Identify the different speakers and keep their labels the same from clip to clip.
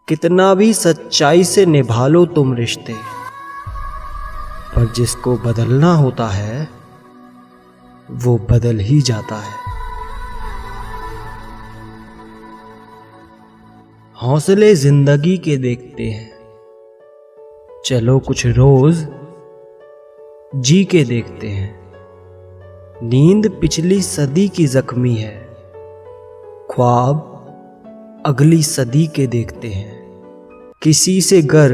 Speaker 1: कितना भी सच्चाई से निभा लो तुम रिश्ते, पर जिसको बदलना होता है वो बदल ही जाता है। हौसले जिंदगी के देखते हैं, चलो कुछ रोज जी के देखते हैं। नींद पिछली सदी की जख्मी है, ख्वाब अगली सदी के देखते हैं। किसी से गर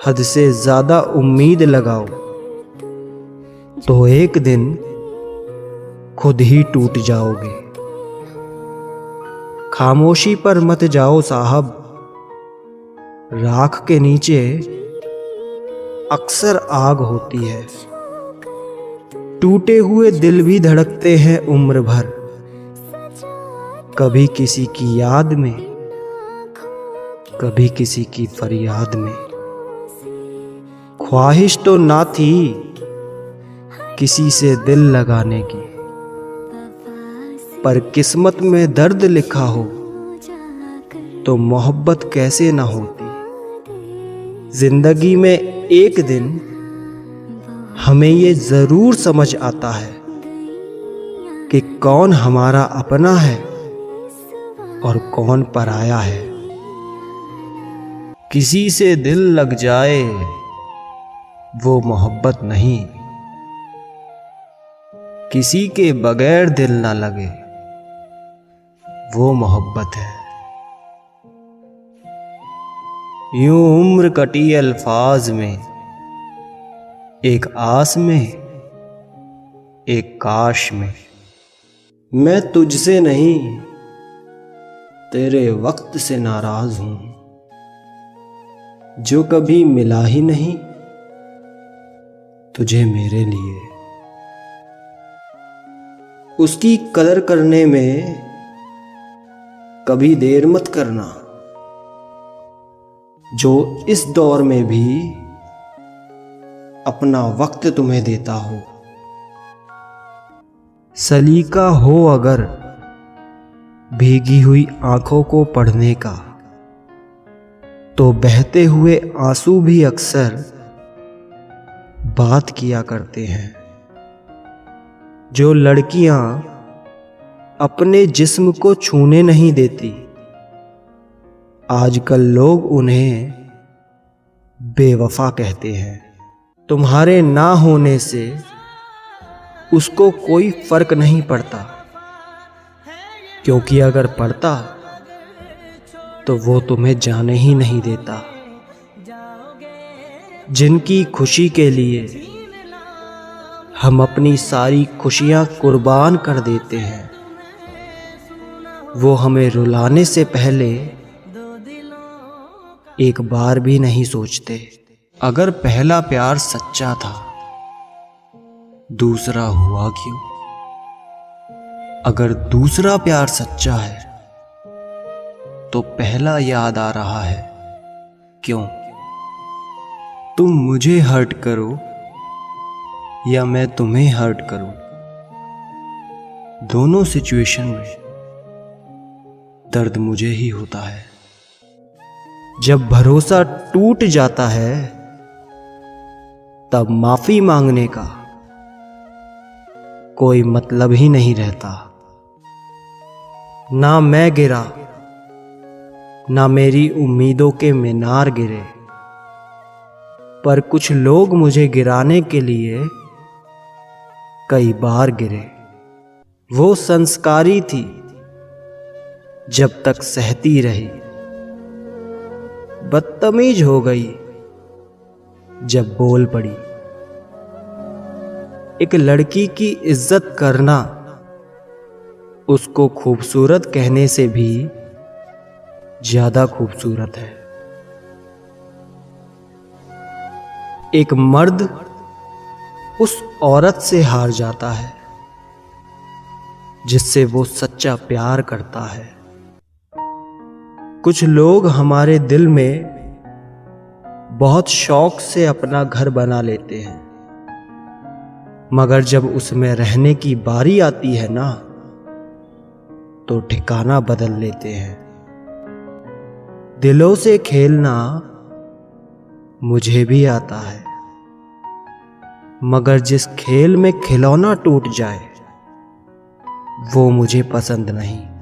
Speaker 1: हद से ज्यादा उम्मीद लगाओ तो एक दिन खुद ही टूट जाओगे। खामोशी पर मत जाओ साहब, राख के नीचे अक्सर आग होती है। टूटे हुए दिल भी धड़कते हैं उम्र भर, कभी किसी की याद में, कभी किसी की फरियाद में। ख्वाहिश तो ना थी किसी से दिल लगाने की, पर किस्मत में दर्द लिखा हो तो मोहब्बत कैसे ना होती। जिंदगी में एक दिन हमें ये जरूर समझ आता है कि कौन हमारा अपना है और कौन पराया है। किसी से दिल लग जाए वो मोहब्बत नहीं, किसी के बगैर दिल ना लगे वो मोहब्बत है। यूं उम्र कटी अल्फाज में, एक आस में, एक काश में। मैं तुझसे नहीं तेरे वक्त से नाराज हूं, जो कभी मिला ही नहीं तुझे मेरे लिए। उसकी कदर करने में कभी देर मत करना, जो इस दौर में भी अपना वक्त तुम्हें देता हो। सलीका हो अगर भीगी हुई आंखों को पढ़ने का, तो बहते हुए आंसू भी अक्सर बात किया करते हैं। जो लड़कियां अपने जिस्म को छूने नहीं देती, आजकल लोग उन्हें बेवफा कहते हैं। तुम्हारे ना होने से उसको कोई फर्क नहीं पड़ता, क्योंकि अगर पड़ता तो वो तुम्हें जाने ही नहीं देता। जिनकी खुशी के लिए हम अपनी सारी खुशियां कुर्बान कर देते हैं, वो हमें रुलाने से पहले एक बार भी नहीं सोचते। अगर पहला प्यार सच्चा था, दूसरा हुआ क्यों? अगर दूसरा प्यार सच्चा है तो पहला याद आ रहा है क्यों? तुम मुझे हर्ट करो या मैं तुम्हें हर्ट करूं, दोनों सिचुएशन में दर्द मुझे ही होता है। जब भरोसा टूट जाता है तब माफी मांगने का कोई मतलब ही नहीं रहता। ना मैं गिरा, ना मेरी उम्मीदों के मीनार गिरे, पर कुछ लोग मुझे गिराने के लिए कई बार गिरे। वो संस्कारी थी जब तक सहती रही, बदतमीज हो गई जब बोल पड़ी। एक लड़की की इज्जत करना उसको खूबसूरत कहने से भी ज्यादा खूबसूरत है। एक मर्द उस औरत से हार जाता है जिससे वो सच्चा प्यार करता है। कुछ लोग हमारे दिल में बहुत शौक से अपना घर बना लेते हैं, मगर जब उसमें रहने की बारी आती है ना, तो ठिकाना बदल लेते हैं। दिलों से खेलना मुझे भी आता है, मगर जिस खेल में खिलौना टूट जाए वो मुझे पसंद नहीं।